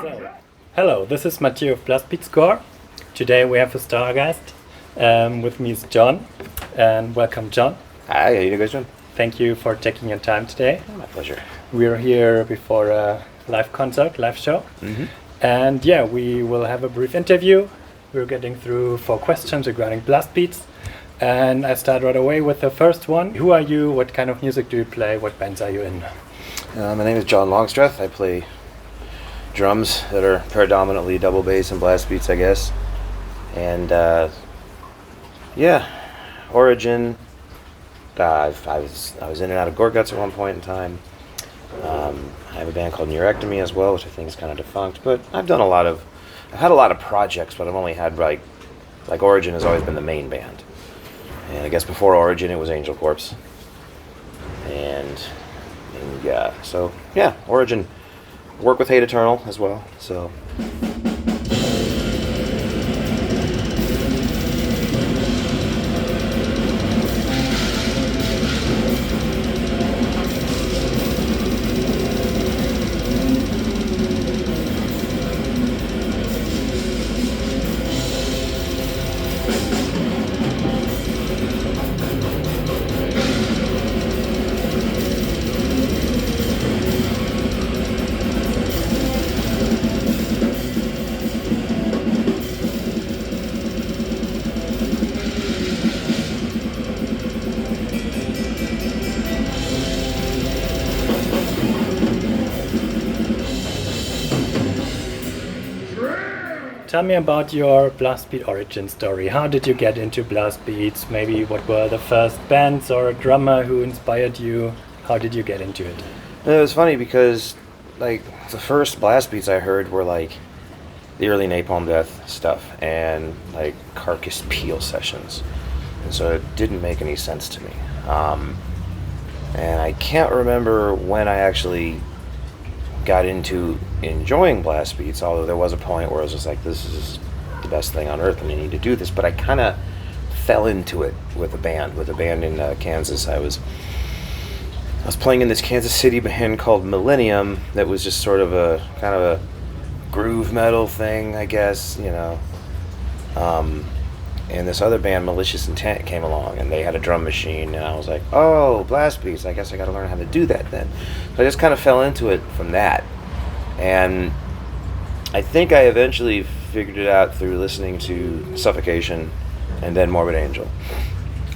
So, hello, this is Mathieu of blastbeatscore. Today we have a star guest. With me is John, and welcome, John. Hi, how you guys doing? Thank you for taking your time today. Oh, my pleasure. We're here before a live concert, live show. And yeah, we will have a brief interview. We're getting through 4 questions regarding blast beats. And I start right away with the first one. Who are you? What kind of music do you play? What bands are you in? My name is John Longstreth. I play drums that are predominantly double bass and blast beats, I guess. And yeah, Origin. I was in and out of Gorguts at one point in time. I have a band called Neurectomy as well, which I think is kind of defunct. But I've had a lot of projects, but I've only had like Origin has always been the main band. And I guess before Origin it was Angel Corpse. And yeah, so yeah, Origin. Work with Hate Eternal as well, so. Tell me about your blast beat origin story. How did you get into blast beats? Maybe what were the first bands or a drummer who inspired you? How did you get into it? It was funny because like the first blast beats I heard were like the early Napalm Death stuff and like Carcass Peel sessions, and so it didn't make any sense to me. And I can't remember when I actually got into enjoying blast beats, although there was a point where I was just like, this is the best thing on earth and I need to do this. But I kind of fell into it with a band in Kansas. I was playing in this Kansas City band called Millennium that was just sort of a kind of a groove metal thing, I guess, you know. And this other band, Malicious Intent, came along and they had a drum machine, and I was like, oh, blast beats, I guess I got to learn how to do that then. So I just kind of fell into it from that. And I think I eventually figured it out through listening to Suffocation and then Morbid Angel.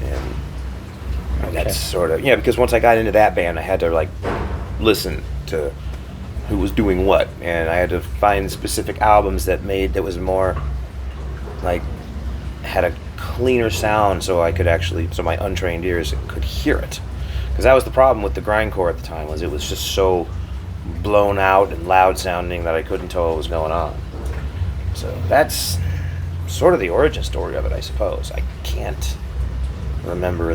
And that's sort of, yeah, because once I got into that band, I had to like listen to who was doing what, and I had to find specific albums that was more like had a cleaner sound, so my untrained ears could hear it. Because that was the problem with the grindcore at the time, was it was just so blown out and loud sounding that I couldn't tell what was going on. So that's sort of the origin story of it, I suppose. I can't remember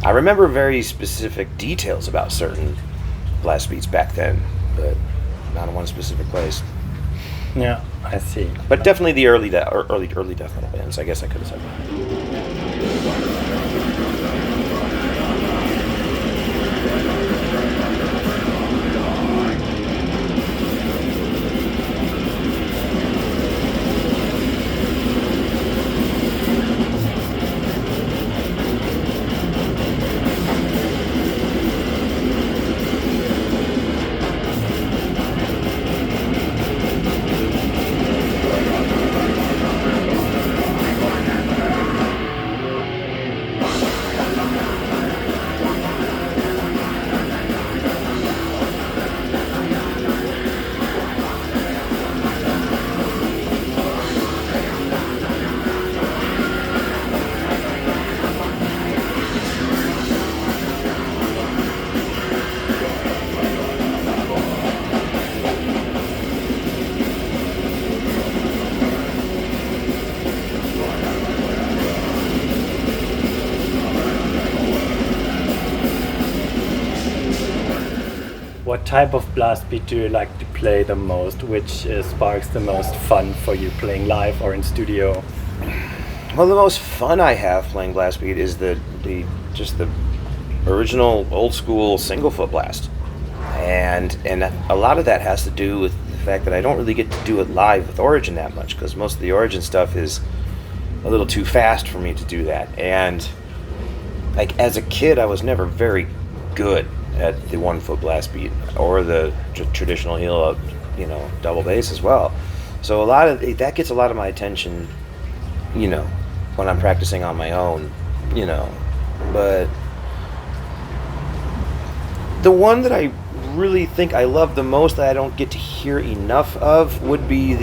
I remember very specific details about certain blast beats back then, but not in one specific place. Yeah, I see. But definitely the early death metal bands, I guess I could have said that. What type of blast beat do you like to play the most? Which sparks the most fun for you playing live or in studio? Well, the most fun I have playing blast beat is the original old school single foot blast. and a lot of that has to do with the fact that I don't really get to do it live with Origin that much, because most of the Origin stuff is a little too fast for me to do that. And like as a kid, I was never very good at the 1 foot blast beat or the traditional heel up, double bass as well. So a lot of that gets a lot of my attention, when I'm practicing on my own, But the one that I really think I love the most that I don't get to hear enough of would be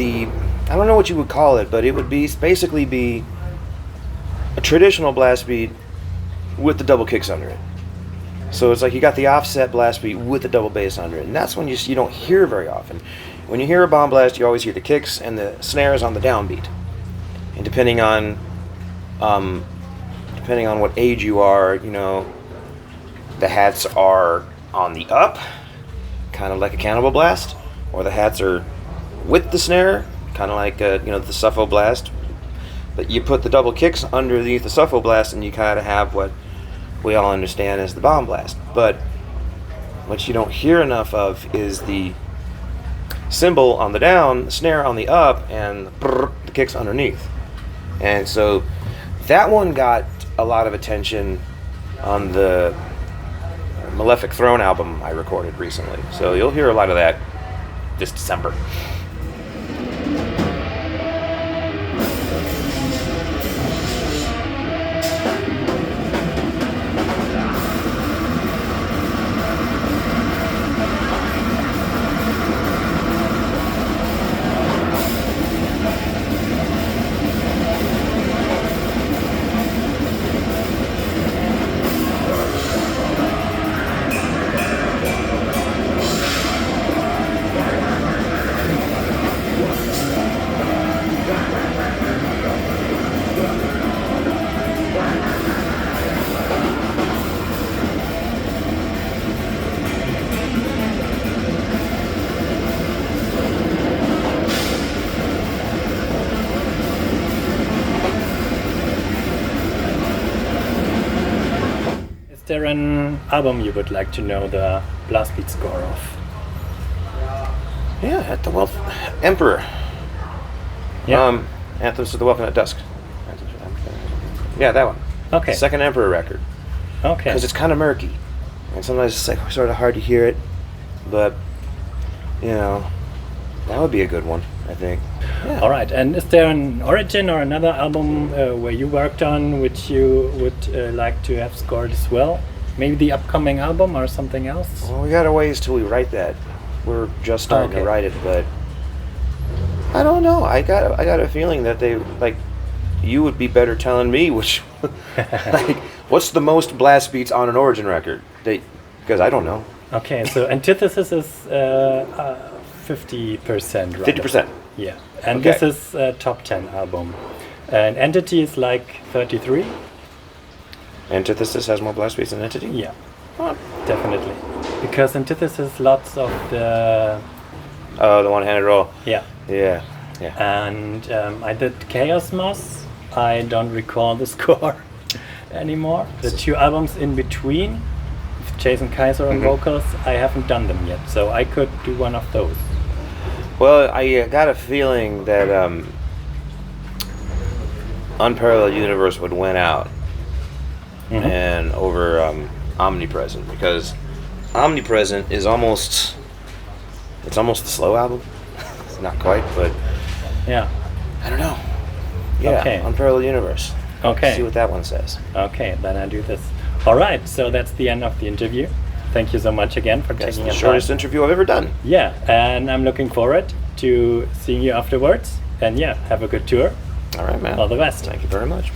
I don't know what you would call it, but it would basically be a traditional blast beat with the double kicks under it. So it's like you got the offset blast beat with the double bass under it, and that's when you don't hear very often. When you hear a bomb blast, you always hear the kicks and the snares on the downbeat. And depending on what age you are, the hats are on the up, kind of like a Cannibal Blast, or the hats are with the snare, kind of like the Suffo Blast. But you put the double kicks underneath the Suffo Blast, and you kind of have what we all understand as the bomb blast. But what you don't hear enough of is the cymbal on the down, the snare on the up, and the kicks underneath. And so that one got a lot of attention on the Malefic Throne album I recorded recently. So you'll hear a lot of that this December. Is there an album you would like to know the blastbeat score of? Yeah, at the Emperor. Yeah. Anthems to the Welcome at Dusk. Yeah, that one. Okay. Second Emperor record. Okay. Because it's kind of murky, and sometimes it's like sort of hard to hear it, but that would be a good one, I think. Yeah. All right. And is there an Origin or another album where you worked on which you would like to have scored as well? Maybe the upcoming album or something else? Well, we got a ways till we write that. We're just starting to write it, but I don't know. I got a feeling that you would be better telling me which, what's the most blast beats on an Origin record? Because I don't know. Okay, so Antithesis is 50%. Right? 50%. Yeah, and Okay. this is a top 10 album. And Entity is like 33. Antithesis has more blast beats than Entity? Yeah, Huh. definitely. Because Antithesis lots of the... Oh, the one-handed roll. Yeah. Yeah. And I did Chaos Moss. I don't recall the score anymore. The two albums in between, with Jason Kaiser on vocals, I haven't done them yet. So I could do one of those. Well, I got a feeling that Unparalleled Universe would win out and over Omnipresent, because Omnipresent is almost the slow album. It's not quite, but Yeah. I don't know. Yeah, Okay. Unparalleled Universe. Okay. See what that one says. Okay, then I do this. All right, so that's the end of the interview. Thank you so much again for That's taking the your shortest time. interview I've ever done. Yeah, and I'm looking forward to seeing you afterwards. And yeah, have a good tour. All right, man. All the best. Thank you very much.